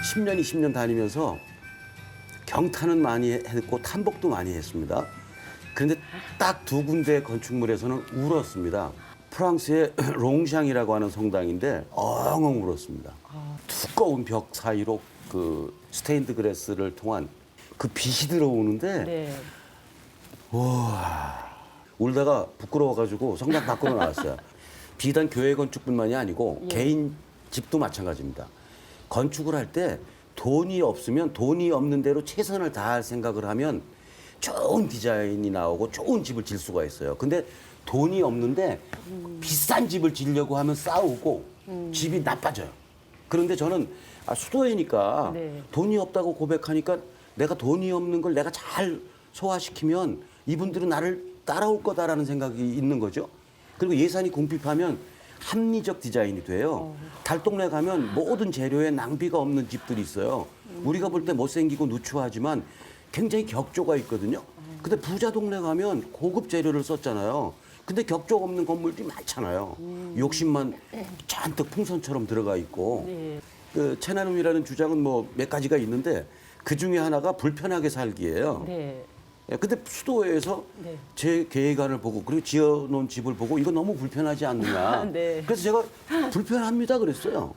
10년, 20년 다니면서 경탄은 많이 했고 탐복도 많이 했습니다. 그런데 딱 두 군데 건축물에서는 울었습니다. 프랑스의 롱샹이라고 하는 성당인데 엉엉 울었습니다. 두꺼운 벽 사이로 그 스테인드 그래스를 통한 그 빛이 들어오는데 네. 울다가 부끄러워가지고 성당 밖으로 나왔어요. 비단 교회 건축뿐만이 아니고 개인 집도 마찬가지입니다. 건축을 할 때 돈이 없으면 돈이 없는 대로 최선을 다할 생각을 하면 좋은 디자인이 나오고 좋은 집을 질 수가 있어요. 근데 돈이 없는데 비싼 집을 지려고 하면 싸우고 집이 나빠져요. 그런데 저는 수도회니까 네. 돈이 없다고 고백하니까 내가 돈이 없는 걸 내가 잘 소화시키면 이분들은 나를 따라올 거다라는 생각이 있는 거죠. 그리고 예산이 궁핍하면 합리적 디자인이 돼요. 달동네 가면 모든 재료에 낭비가 없는 집들이 있어요. 우리가 볼 때 못생기고 누추하지만 굉장히 격조가 있거든요. 근데 부자 동네 가면 고급 재료를 썼잖아요. 근데 격조 없는 건물들이 많잖아요. 욕심만 잔뜩 풍선처럼 들어가 있고. 네. 그 채나눔이라는 주장은 뭐 몇 가지가 있는데 그 중에 하나가 불편하게 살기예요. 네. 예, 근데 수도회에서 네. 제 계획안을 보고 그리고 지어놓은 집을 보고 이거 너무 불편하지 않느냐. 네. 그래서 제가 불편합니다 그랬어요.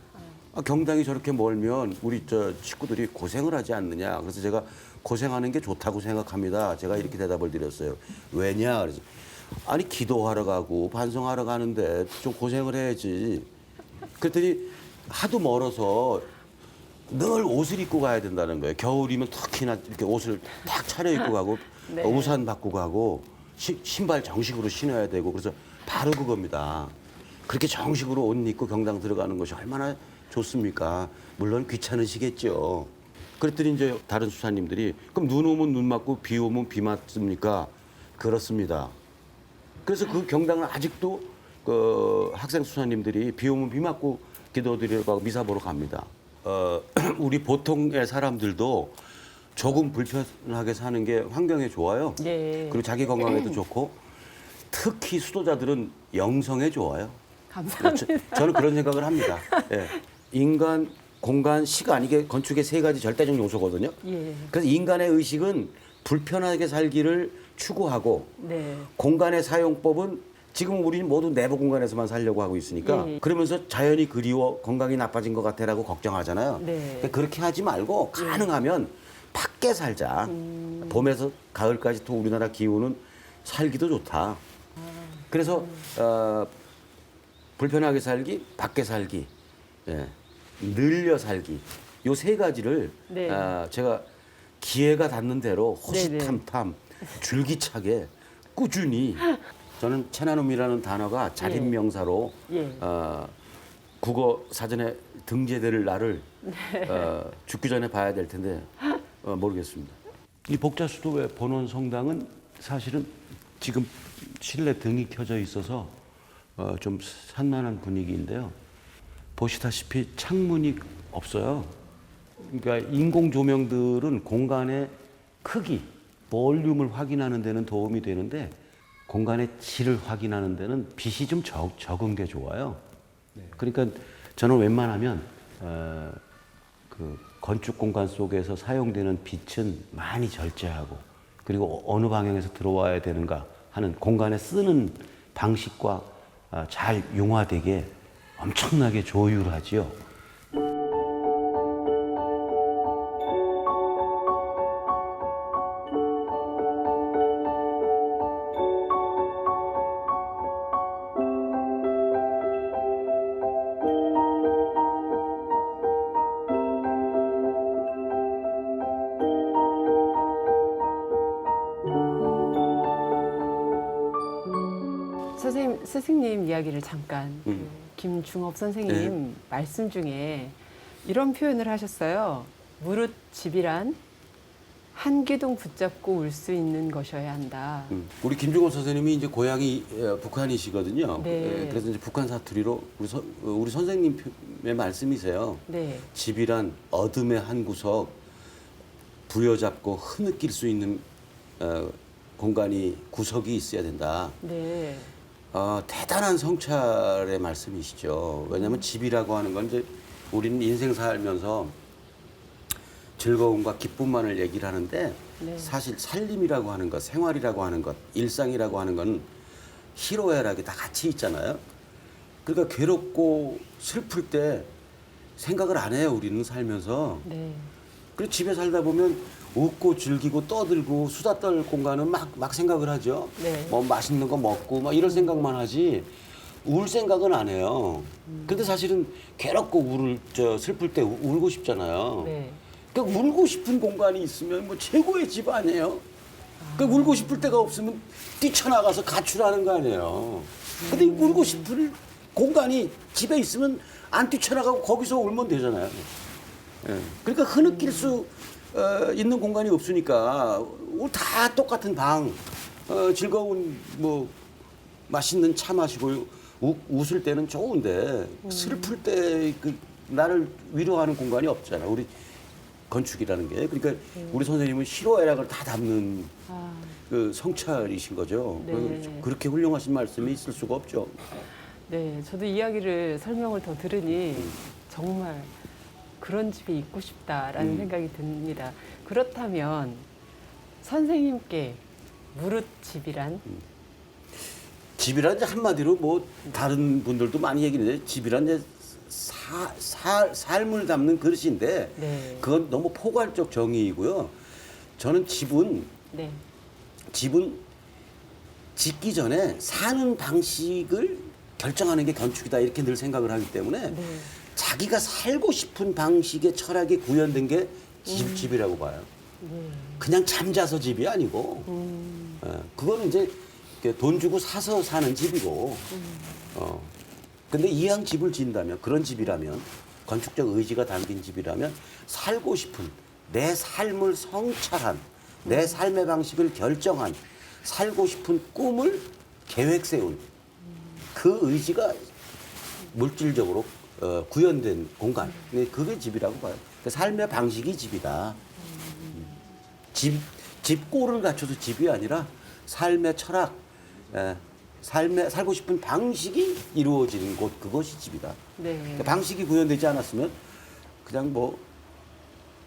경당이 저렇게 멀면 우리 저 식구들이 고생을 하지 않느냐. 그래서 제가 고생하는 게 좋다고 생각합니다. 제가 이렇게 대답을 드렸어요. 왜냐? 그래서 아니 기도하러 가고 반성하러 가는데 좀 고생을 해야지. 그랬더니 하도 멀어서 늘 옷을 입고 가야 된다는 거예요. 겨울이면 특히나 이렇게 옷을 딱 차려입고 가고 네. 우산 받고 가고 신발 정식으로 신어야 되고 그래서 바로 그겁니다. 그렇게 정식으로 옷 입고 경당 들어가는 것이 얼마나 좋습니까? 물론 귀찮으시겠죠. 그랬더니 이제 다른 수사님들이 그럼 눈 오면 눈 맞고 비 오면 비 맞습니까? 그렇습니다. 그래서 그 경당은 아직도 그 학생 수사님들이 비 오면 비 맞고 기도드리려고 하고 미사 보러 갑니다. 우리 보통의 사람들도 조금 불편하게 사는 게 환경에 좋아요. 네. 그리고 자기 건강에도 좋고 특히 수도자들은 영성에 좋아요. 감사합니다. 저는 그런 생각을 합니다. 예. 인간, 공간, 시간 이게 건축의 세 가지 절대적 요소거든요. 예. 그래서 인간의 의식은 불편하게 살기를 추구하고 네. 공간의 사용법은 지금 우리는 모두 내부 공간에서만 살려고 하고 있으니까 예. 그러면서 자연이 그리워 건강이 나빠진 것 같아라고 걱정하잖아요. 네. 그러니까 그렇게 하지 말고 가능하면 밖에 살자. 봄에서 가을까지 또 우리나라 기후는 살기도 좋다. 그래서 불편하게 살기, 밖에 살기, 예. 늘려 살기 요 세 가지를 네. 제가 기회가 닿는 대로 호시탐탐 줄기차게 꾸준히 저는 채나눔이라는 단어가 자립명사로 예. 국어 사전에 등재될 날을 죽기 전에 봐야 될 텐데 모르겠습니다. 이 복자수도회 본원 성당은 사실은 지금 실내 등이 켜져 있어서 좀 산만한 분위기인데요. 보시다시피 창문이 없어요. 그러니까 인공 조명들은 공간의 크기, 볼륨을 확인하는 데는 도움이 되는데 공간의 질을 확인하는 데는 빛이 좀 적은 게 좋아요. 그러니까 저는 웬만하면 그 건축 공간 속에서 사용되는 빛은 많이 절제하고 그리고 어느 방향에서 들어와야 되는가 하는 공간에 쓰는 방식과 잘 융화되게 엄청나게 조율하지요. 선생님, 스승님 이야기를 잠깐 그 김중업 선생님 말씀 중에 이런 표현을 하셨어요. 무릇 집이란 한 기둥 붙잡고 울 수 있는 것이어야 한다. 우리 김중호 선생님이 이제 고향이 북한이시거든요. 네. 그래서 이제 북한 사투리로 우리 선생님의 말씀이세요. 네. 집이란 어둠의 한 구석 부여잡고 흐느낄 수 있는 공간이 구석이 있어야 된다. 네. 대단한 성찰의 말씀이시죠. 왜냐하면 집이라고 하는 건 이제 우리는 인생 살면서 즐거움과 기쁨만을 얘기를 하는데 네. 사실 살림이라고 하는 것, 생활이라고 하는 것, 일상이라고 하는 건 희로애락이 다 같이 있잖아요. 그러니까 괴롭고 슬플 때 생각을 안 해요, 우리는 살면서. 네. 그리고 집에 살다 보면 웃고 즐기고 떠들고 수다 떨 공간은 막 생각을 하죠. 네. 뭐 맛있는 거 먹고 막 이런 생각만 하지 울 생각은 안 해요. 근데 사실은 괴롭고 슬플 때 울고 싶잖아요. 네. 그러니까 울고 싶은 공간이 있으면 뭐 최고의 집 아니에요? 그러니까 울고 싶을 데가 없으면 뛰쳐나가서 가출하는 거 아니에요? 근데 울고 싶을 공간이 집에 있으면 안 뛰쳐나가고 거기서 울면 되잖아요. 예. 그러니까 흐느낄 수 있는 공간이 없으니까 다 똑같은 방, 즐거운 뭐 맛있는 차 마시고 웃을 때는 좋은데 슬플 때 그 나를 위로하는 공간이 없잖아. 우리 건축이라는 게. 그러니까 우리 선생님은 희로애락을 다 담는 아, 그 성찰이신 거죠. 네. 그렇게 훌륭하신 말씀이 있을 수가 없죠. 네. 저도 이야기를 설명을 더 들으니 정말 그런 집에 있고 싶다라는 생각이 듭니다. 그렇다면 선생님께 무릇집이란? 집이란 이제 한마디로 뭐 다른 분들도 많이 얘기하는데 집이란 이제 삶을 담는 그릇인데 네. 그건 너무 포괄적 정의이고요. 저는 집은 네. 짓기 전에 사는 방식을 결정하는 게 건축이다 이렇게 늘 생각을 하기 때문에 네. 자기가 살고 싶은 방식의 철학이 구현된 게 집이라고 봐요. 네. 그냥 잠자서 집이 아니고 그거는 이제 돈 주고 사서 사는 집이고 근데 이왕 집을 지은다면 그런 집이라면 건축적 의지가 담긴 집이라면 살고 싶은 내 삶을 성찰한 내 삶의 방식을 결정한 살고 싶은 꿈을 계획 세운 그 의지가 물질적으로 구현된 공간 그게 집이라고 봐요. 그 삶의 방식이 집이다. 집고를 갖춰서 집이 아니라 삶의 철학, 살고 싶은 방식이 이루어지는 곳 그것이 집이다. 네. 그러니까 방식이 구현되지 않았으면 그냥 뭐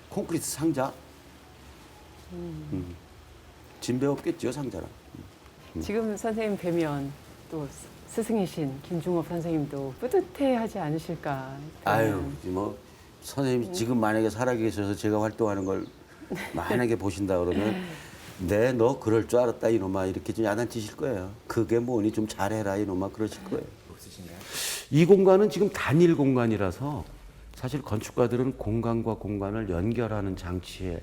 콘크리트 상자, 진배 없겠죠 상자라. 지금 선생님 뵈면 또 스승이신 김중업 선생님도 뿌듯해하지 않으실까? 아유, 뭐 선생님이 지금 만약에 살아계셔서 제가 활동하는 걸 만약에 보신다 그러면 네, 너 그럴 줄 알았다 이놈아 이렇게 좀 야단치실 거예요. 그게 뭐니 좀 잘해라 이놈아 그러실 거예요. 이 공간은 지금 단일 공간이라서 사실 건축가들은 공간과 공간을 연결하는 장치에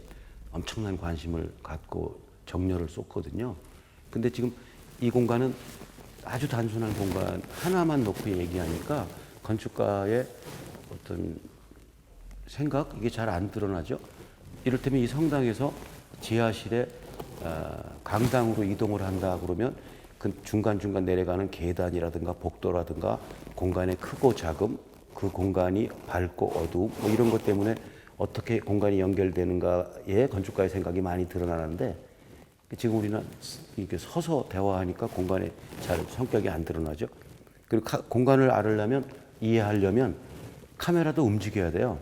엄청난 관심을 갖고 정열을 쏟거든요. 근데 지금 이 공간은 아주 단순한 공간 하나만 놓고 얘기하니까 건축가의 어떤 생각 이게 잘 안 드러나죠. 이를테면 이 성당에서 지하실에 강당으로 이동을 한다 그러면 그 중간중간 내려가는 계단이라든가 복도라든가 공간의 크고 작음, 그 공간이 밝고 어두움 뭐 이런 것 때문에 어떻게 공간이 연결되는가에 건축가의 생각이 많이 드러나는데 지금 우리는 이렇게 서서 대화하니까 공간에 잘 성격이 안 드러나죠. 그리고 공간을 알으려면 이해하려면 카메라도 움직여야 돼요.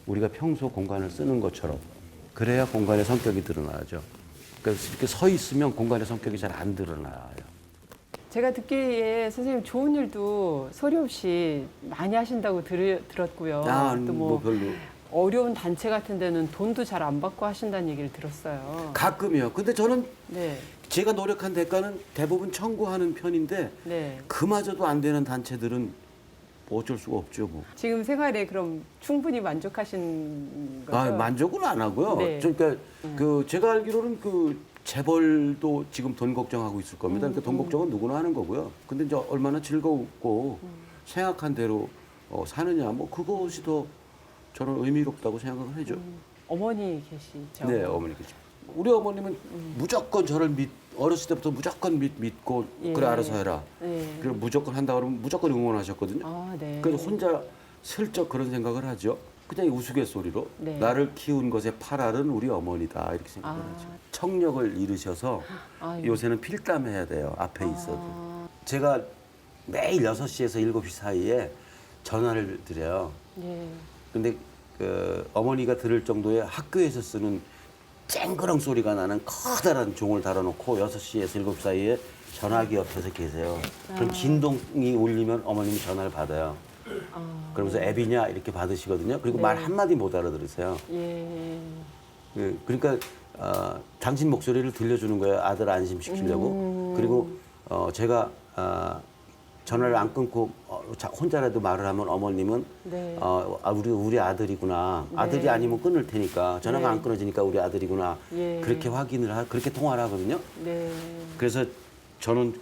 우리가 평소 공간을 쓰는 것처럼 그래야 공간의 성격이 드러나죠. 그래서 이렇게 서 있으면 공간의 성격이 잘 안 드러나요. 제가 듣기에 선생님 좋은 일도 소리 없이 많이 하신다고 들었고요. 또 뭐 별로. 어려운 단체 같은 데는 돈도 잘 안 받고 하신다는 얘기를 들었어요. 가끔이요. 근데 저는 네. 제가 노력한 대가는 대부분 청구하는 편인데 네. 그마저도 안 되는 단체들은 뭐 어쩔 수가 없죠. 뭐. 지금 생활에 그럼 충분히 만족하신 거죠? 만족은 안 하고요. 네. 그러니까 그 제가 알기로는 그 재벌도 지금 돈 걱정하고 있을 겁니다. 그러니까 돈 걱정은 누구나 하는 거고요. 근데 이제 얼마나 즐겁고 생각한 대로 사느냐 뭐 그것이 더 저는 의미롭다고 생각을 하죠. 어머니 계시죠? 네, 어머니 계시. 우리 어머님은 무조건 저를 어렸을 때부터 무조건 믿고 예. 그래 알아서 해라. 네. 그리고 무조건 한다 그러면 무조건 응원하셨거든요. 아, 네. 그래서 혼자 슬쩍 그런 생각을 하죠. 그냥 우스갯소리로 네. 나를 키운 것의 8알은 우리 어머니다 이렇게 생각을 하죠. 청력을 잃으셔서 아이고. 요새는 필담해야 돼요. 앞에 있어도. 아, 제가 매일 6시에서 7시 사이에 전화를 드려요. 예. 근데 그 어머니가 들을 정도의 학교에서 쓰는 쨍그렁 소리가 나는 커다란 종을 달아놓고 6시에서 7 사이에 전화기 옆에서 계세요. 그럼 진동이 울리면 어머님이 전화를 받아요. 그러면서 애비냐 이렇게 받으시거든요. 그리고 네. 말 한마디 못 알아들으세요. 예. 그러니까 당신 목소리를 들려주는 거예요. 아들 안심시키려고. 그리고 제가 전화를 안 끊고 혼자라도 말을 하면 어머님은 네. 우리 아들이구나. 네. 아들이 아니면 끊을 테니까 전화가 네. 안 끊어지니까 우리 아들이구나. 예. 그렇게 확인을 그렇게 통화를 하거든요. 네. 그래서 저는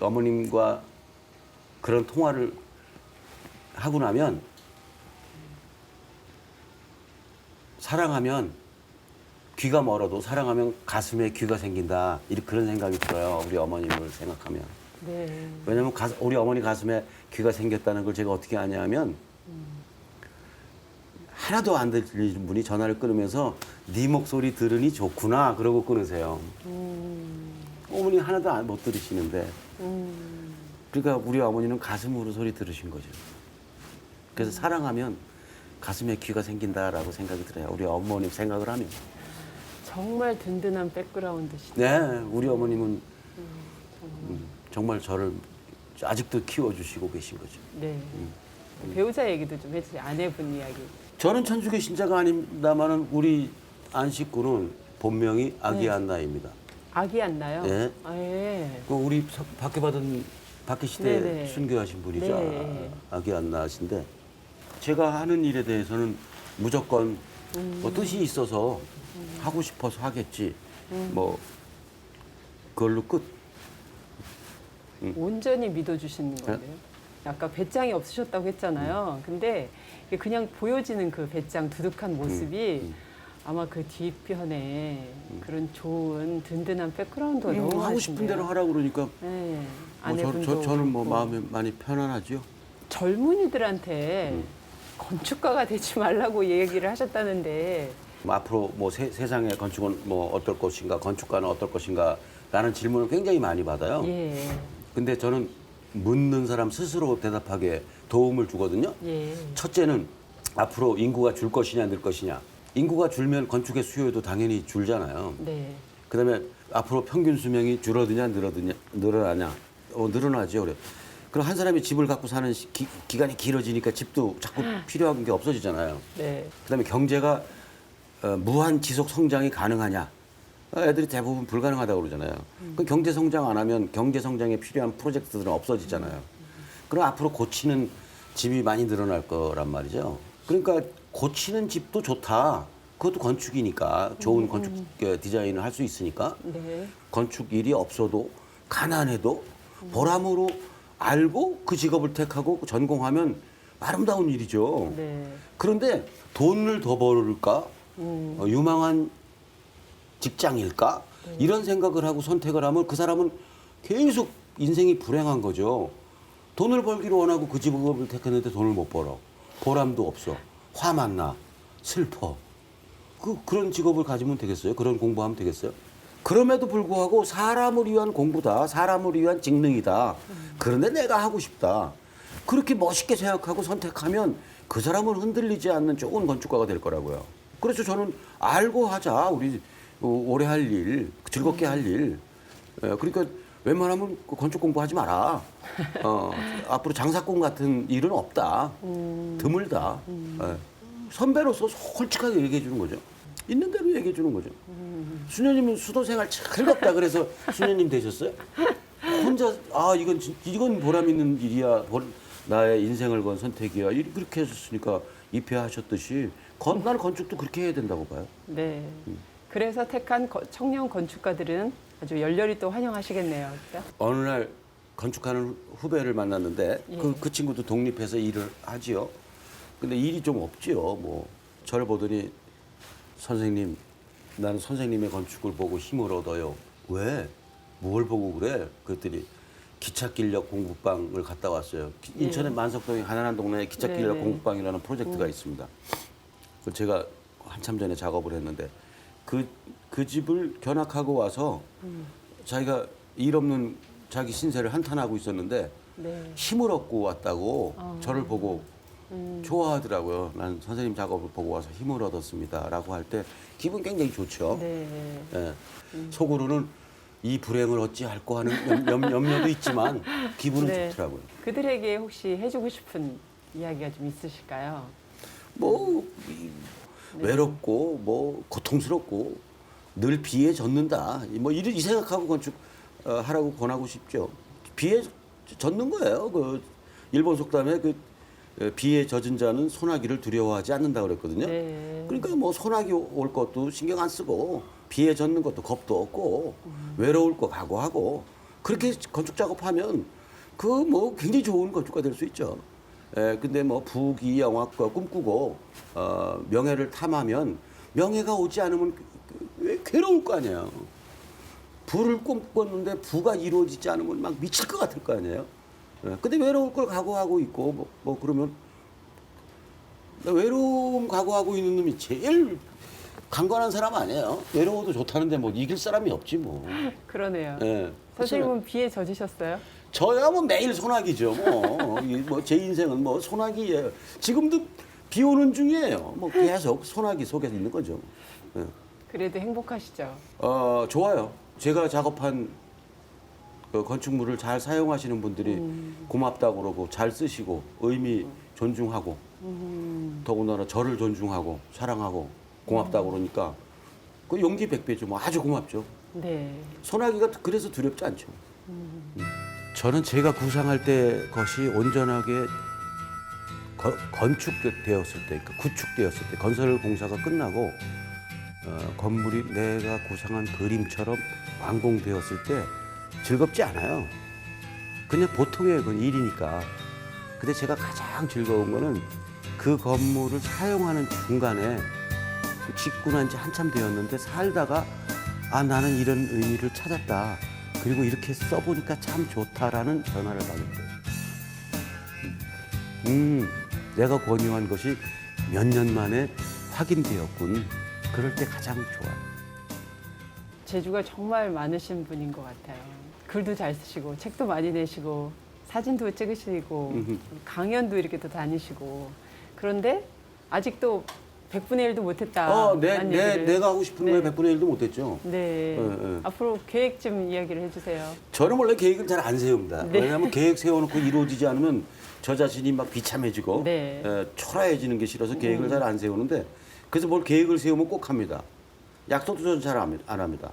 어머님과 그런 통화를 하고 나면 사랑하면 귀가 멀어도 사랑하면 가슴에 귀가 생긴다. 그런 생각이 들어요. 우리 어머님을 생각하면. 네. 왜냐하면 우리 어머니 가슴에 귀가 생겼다는 걸 제가 어떻게 아냐면 하나도 안 들리는 분이 전화를 끊으면서 네 목소리 들으니 좋구나 그러고 끊으세요. 어머니 하나도 못 들으시는데 그러니까 우리 어머니는 가슴으로 소리 들으신 거죠. 그래서 사랑하면 가슴에 귀가 생긴다라고 생각이 들어요. 우리 어머님 생각을 하면. 정말 든든한 백그라운드시다. 네, 우리 어머님은 정말 저를 아직도 키워주시고 계신 거죠. 네. 배우자 얘기도 좀 해주세요. 아내분 이야기. 저는 천주교 신자가 아닙니다만은 우리 안 식구는 본명이 아기안나입니다. 아기 안 나요? 네. 아, 예. 그 우리 박해 시대 네네. 순교하신 분이죠. 네. 아기안나신데 제가 하는 일에 대해서는 무조건 뭐 뜻이 있어서 하고 싶어서 하겠지. 뭐 그걸로 끝. 온전히 믿어주시는 네. 건데요. 아까 배짱이 없으셨다고 했잖아요. 근데 이게 그냥 보여지는 그 배짱 두둑한 모습이 아마 그 뒤편에 그런 좋은 든든한 백그라운드가 너무 하고 싶은 대로 하라고 그러니까 네. 뭐 아내분도 저는 뭐 그렇고. 마음이 많이 편안하죠. 젊은이들한테 건축가가 되지 말라고 얘기를 하셨다는데 뭐 앞으로 뭐 세상의 건축은 뭐 어떨 것인가, 건축가는 어떨 것인가 라는 질문을 굉장히 많이 받아요. 예. 근데 저는 묻는 사람 스스로 대답하게 도움을 주거든요. 예. 첫째는 앞으로 인구가 줄 것이냐 늘 것이냐. 인구가 줄면 건축의 수요도 당연히 줄잖아요. 네. 그다음에 앞으로 평균 수명이 줄어드냐 늘어나냐. 늘어나죠. 그래. 그럼 한 사람이 집을 갖고 사는 기간이 길어지니까 집도 자꾸 필요한 게 없어지잖아요. 네. 그다음에 경제가 무한 지속 성장이 가능하냐? 애들이 대부분 불가능하다고 그러잖아요. 그 경제 성장 안 하면 경제 성장에 필요한 프로젝트들은 없어지잖아요. 그럼 앞으로 고치는 집이 많이 늘어날 거란 말이죠. 그러니까 고치는 집도 좋다. 그것도 건축이니까 좋은 건축 디자인을 할 수 있으니까 네. 건축 일이 없어도 가난해도 보람으로 알고 그 직업을 택하고 전공하면 아름다운 일이죠. 네. 그런데 돈을 더 벌을까? 유망한 직장일까? 이런 생각을 하고 선택을 하면 그 사람은 계속 인생이 불행한 거죠. 돈을 벌기를 원하고 그 직업을 택했는데 돈을 못 벌어. 보람도 없어. 화만 나. 슬퍼. 그런 직업을 가지면 되겠어요? 그런 공부하면 되겠어요? 그럼에도 불구하고 사람을 위한 공부다. 사람을 위한 직능이다. 그런데 내가 하고 싶다. 그렇게 멋있게 생각하고 선택하면 그 사람은 흔들리지 않는 좋은 건축가가 될 거라고요. 그래서 저는 알고 하자. 우리 오래 할 일, 즐겁게 할 일. 그러니까 웬만하면 건축 공부하지 마라. 앞으로 장사꾼 같은 일은 없다. 드물다. 선배로서 솔직하게 얘기해 주는 거죠. 있는 대로 얘기해 주는 거죠. 수녀님은 수도 생활 즐겁다 그래서 수녀님 되셨어요? 혼자 이건 보람 있는 일이야. 나의 인생을 건 선택이야. 그렇게 하셨으니까 입회하셨듯이 나는 건축도 그렇게 해야 된다고 봐요. 네. 그래서 택한 청년 건축가들은 아주 열렬히 또 환영하시겠네요. 그렇죠? 어느 날 건축하는 후배를 만났는데 예. 그 친구도 독립해서 일을 하지요. 근데 일이 좀 없지요. 뭐 저를 보더니 선생님, 나는 선생님의 건축을 보고 힘을 얻어요. 왜? 뭘 보고 그래? 그랬더니 기찻길역 공부방을 갔다 왔어요. 인천의 만석동에 가난한 동네에 기찻길역 네네. 공부방이라는 프로젝트가 있습니다. 그 제가 한참 전에 작업을 했는데 그 집을 견학하고 와서 자기가 일 없는 자기 신세를 한탄하고 있었는데 네. 힘을 얻고 왔다고 저를 보고 좋아하더라고요. 난 선생님 작업을 보고 와서 힘을 얻었습니다라고 할 때 기분 굉장히 좋죠. 네. 예. 속으로는 이 불행을 어찌할꼬 하는 염려도 있지만 기분은 네. 좋더라고요. 그들에게 혹시 해주고 싶은 이야기가 좀 있으실까요? 뭐 외롭고 뭐 고통스럽고 늘 비에 젖는다. 뭐 이 생각하고 건축 하라고 권하고 싶죠. 비에 젖는 거예요. 그 일본 속담에 그 비에 젖은 자는 소나기를 두려워하지 않는다 그랬거든요. 네. 그러니까 뭐 소나기 올 것도 신경 안 쓰고 비에 젖는 것도 겁도 없고 외로울 거 각오하고 그렇게 건축 작업하면 그 뭐 굉장히 좋은 건축가 될 수 있죠. 근데 뭐 부귀영화가 꿈꾸고 명예를 탐하면 명예가 오지 않으면 왜 괴로울 거 아니에요. 부를 꿈꿨는데 부가 이루어지지 않으면 막 미칠 것 같을 거 아니에요. 근데 외로울 걸 각오하고 있고 뭐 그러면 외로움 각오하고 있는 놈이 제일 강건한 사람 아니에요. 외로워도 좋다는데 뭐 이길 사람이 없지 뭐. 그러네요. 예. 선생님은 비에 젖으셨어요? 저야 뭐 매일 소나기죠. 뭐 제 인생은 뭐 소나기예요. 지금도 비 오는 중이에요. 뭐 계속 소나기 속에 있는 거죠. 예. 그래도 행복하시죠? 좋아요. 제가 작업한 그 건축물을 잘 사용하시는 분들이 고맙다고 그러고 잘 쓰시고 의미 존중하고 더군다나 저를 존중하고 사랑하고 고맙다고 그러니까 그 용기 백배죠. 뭐 아주 고맙죠. 네. 소나기가 그래서 두렵지 않죠. 저는 제가 구상할 때 것이 온전하게 건축되었을 때, 그러니까 구축되었을 때, 건설 공사가 끝나고 건물이 내가 구상한 그림처럼 완공되었을 때 즐겁지 않아요. 그냥 보통의 그건 일이니까. 근데 제가 가장 즐거운 거는 그 건물을 사용하는 중간에 짓고 난 지 한참 되었는데 살다가 나는 이런 의미를 찾았다. 그리고 이렇게 써보니까 참 좋다라는 변화를 받을 때. 내가 권유한 것이 몇 년 만에 확인되었군. 그럴 때 가장 좋아. 재주가 정말 많으신 분인 것 같아요. 글도 잘 쓰시고 책도 많이 내시고 사진도 찍으시고 강연도 이렇게 또 다니시고 그런데 아직도 100분의 1도 못했다. 내가 하고 싶은 거에 100분의 1도 못했죠. 네. 네. 앞으로 계획 좀 이야기를 해주세요. 저는 원래 계획을 잘 안 세웁니다. 네. 왜냐하면 계획 세워놓고 이루어지지 않으면 저 자신이 막 비참해지고 네. 초라해지는 게 싫어서 계획을 잘 안 세우는데 그래서 뭘 계획을 세우면 꼭 합니다. 약속도 저는 잘 안 합니다.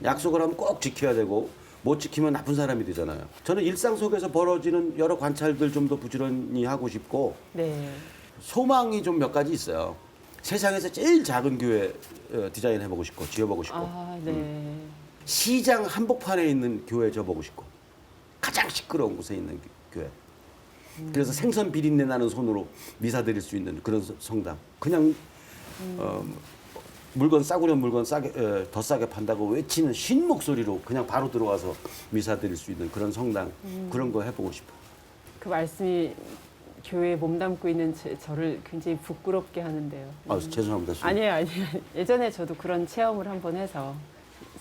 약속을 하면 꼭 지켜야 되고 못 지키면 나쁜 사람이 되잖아요. 저는 일상 속에서 벌어지는 여러 관찰들 좀 더 부지런히 하고 싶고 네. 소망이 좀 몇 가지 있어요. 세상에서 제일 작은 교회 디자인해보고 싶고 지어보고 싶고 네. 시장 한복판에 있는 교회 져보고 싶고 가장 시끄러운 곳에 있는 교회. 그래서 생선 비린내 나는 손으로 미사 드릴 수 있는 그런 성당. 그냥 물건 싸구려 물건 더 싸게 판다고 외치는 쉰 목소리로 그냥 바로 들어와서 미사 드릴 수 있는 그런 성당. 그런 거 해보고 싶어. 그 말씀이 교회에 몸담고 있는 저를 굉장히 부끄럽게 하는데요. 죄송합니다. 아니에요. 예전에 저도 그런 체험을 한번 해서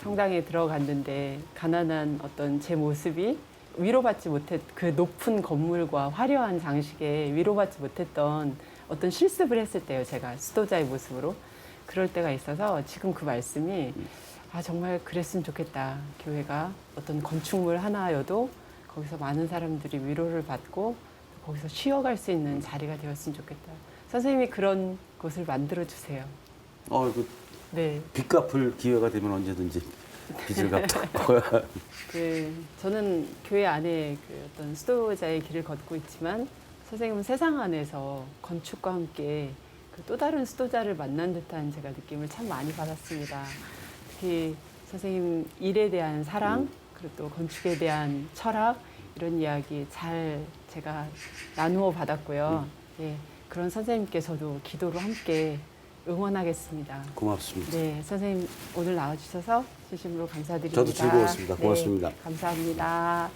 성당에 들어갔는데 가난한 어떤 제 모습이 위로받지 그 높은 건물과 화려한 장식에 위로받지 못했던 어떤 실습을 했을 때요. 제가 수도자의 모습으로. 그럴 때가 있어서 지금 그 말씀이 정말 그랬으면 좋겠다. 교회가 어떤 건축물 하나여도 거기서 많은 사람들이 위로를 받고 거기서 쉬어갈 수 있는 자리가 되었으면 좋겠다. 선생님이 그런 곳을 만들어 주세요. 네. 빚 갚을 기회가 되면 언제든지 빚을 갚고. 저는 교회 안에 그 어떤 수도자의 길을 걷고 있지만 선생님은 세상 안에서 건축과 함께 그 또 다른 수도자를 만난 듯한 제가 느낌을 참 많이 받았습니다. 특히 선생님 일에 대한 사랑, 그리고 또 건축에 대한 철학 이런 이야기 잘 제가 나누어 받았고요. 예, 그런 선생님께서도 기도로 함께 응원하겠습니다. 고맙습니다. 네, 선생님 오늘 나와주셔서 진심으로 감사드립니다. 저도 즐거웠습니다. 고맙습니다. 네, 감사합니다.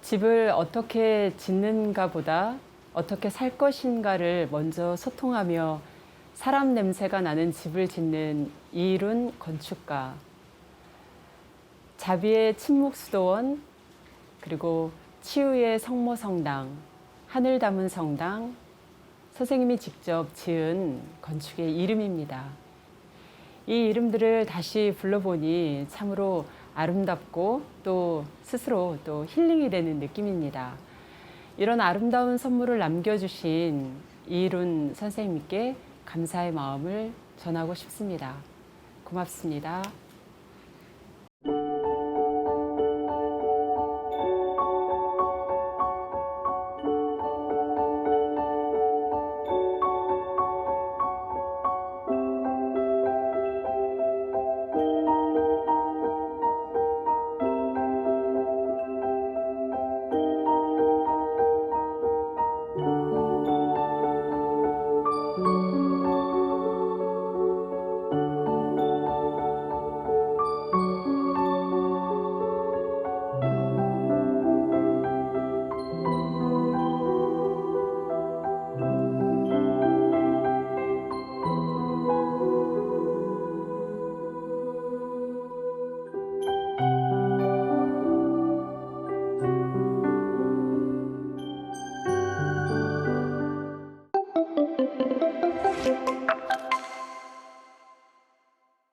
집을 어떻게 짓는가 보다 어떻게 살 것인가를 먼저 소통하며 사람 냄새가 나는 집을 짓는 이룬 건축가. 자비의 침묵수도원, 그리고 치유의 성모성당, 하늘 담은 성당, 선생님이 직접 지은 건축의 이름입니다. 이 이름들을 다시 불러보니 참으로 아름답고 또 스스로 또 힐링이 되는 느낌입니다. 이런 아름다운 선물을 남겨주신 이룬 선생님께 감사의 마음을 전하고 싶습니다. 고맙습니다.